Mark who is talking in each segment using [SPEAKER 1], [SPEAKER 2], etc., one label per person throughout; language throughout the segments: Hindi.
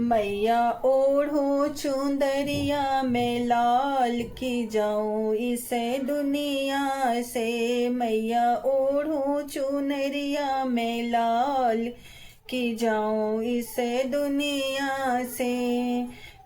[SPEAKER 1] मैया ओढ़ो चुंदरिया में लाल की जाऊं इसे दुनिया से। मैया ओढ़ो चुनरिया में लाल की जाऊं इसे दुनिया से।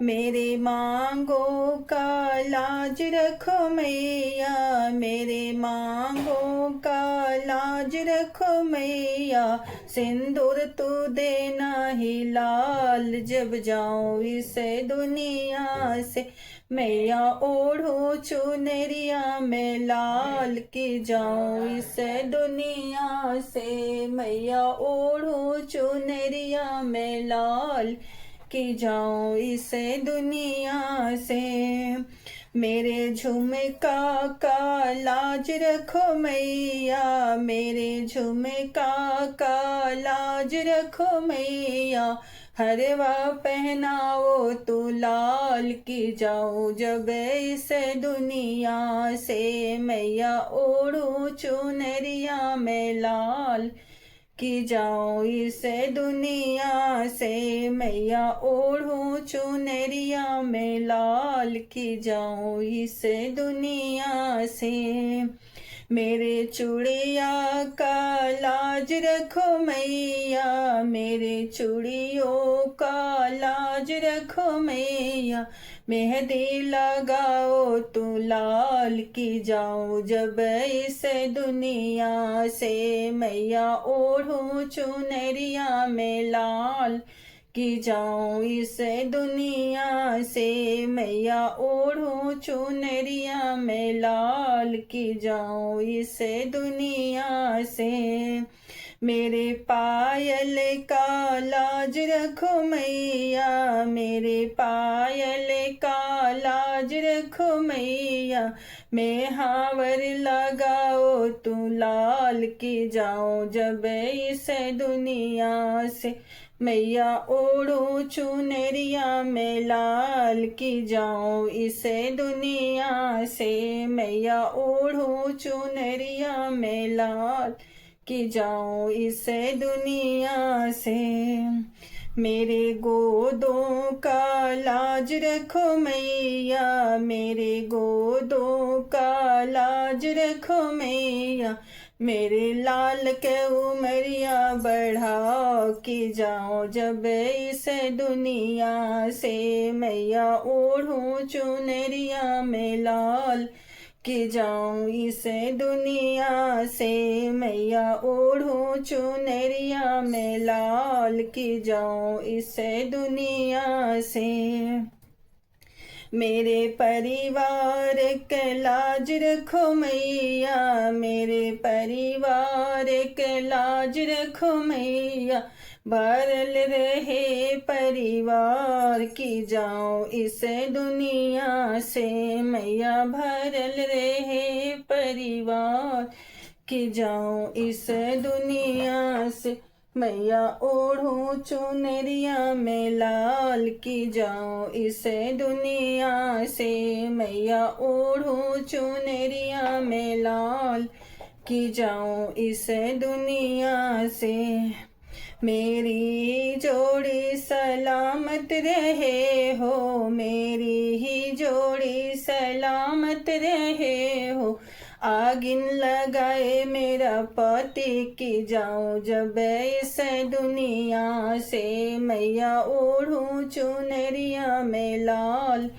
[SPEAKER 1] मेरे मांगों का लाज रखो मैया, मेरे मांगों का लाज रखो मैया। सिंदूर तू देना ही लाल जब जाऊं इसे दुनिया से। मैया ओढ़ो चुनरिया में लाल की जाऊं इसे दुनिया से। मैया ओढ़ो चुनरिया में लाल की जाऊं इसे दुनिया से। मेरे झुमका का लाज रखो मैया, मेरे झुमका का लाज रखो मैया। हरवा पहनाओ तू लाल की जाऊं जब इसे दुनिया से। मैया ओढ़ो चुनरिया में लाल की जाऊं इसे दुनिया से। मैया ओढ़ो चुनरिया में लाल की जाऊं इसे दुनिया से। मेरे चूड़िया का लाज रखो मैया, मेरे चूड़ियों का लाज रखो मैया। मेहंदी लगाओ तू लाल की जाऊं जब इसे दुनिया से। मैया ओढ़ो चुनरिया में लाल की जाऊं इसे दुनिया से। मैया ओढ़ो चुनरिया में लाल की जाऊं इसे दुनिया से। मेरे पायल का लाज रखो मैया, मेरे पायल का लाज रखो मैया। मैं हावर लगाओ तू लाल की जाऊं जब इसे दुनिया से। मैया ओढ़ो चुनरिया में लाल की जाऊं इसे दुनिया से। मैया ओढ़ो चुनरिया में लाल की जाऊं इसे दुनिया से। मेरे गोदों का लाज रखो मैया, मेरे गोदों का लाज रखो मैया। मेरे लाल के उमरिया बढ़ाओ की जाऊं जब इसे दुनिया से। मैया ओढ़ो चुनरिया में लाल की जाऊं इसे दुनिया से। मैया ओढ़ो चुनरिया में लाल की जाऊं इसे दुनिया से। मेरे परिवार के लाज रखो मैया, मेरे परिवार के लाज रखो मैया। भरल रहे परिवार की जाऊं इसे दुनिया से। मैया भरल रहे परिवार की जाऊं इसे दुनिया से। मैया ओढ़ो चुनरिया में लाल की जाऊं इसे दुनिया से। मैया ओढ़ो चुनरिया में लाल की जाऊं इसे दुनिया से। मेरी जोड़ी सलामत रहे हो, मेरी ही जोड़ी सलामत रहे हो। आगिन लगाए मेरा पति की जाऊं जब इसे दुनिया से। मैया ओढ़ो चुनरिया में लाल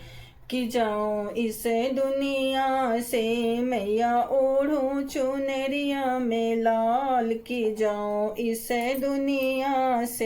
[SPEAKER 1] की जाऊं इसे दुनिया से। मैया ओढ़ो चुनरिया में लाल की जाऊं इसे दुनिया से।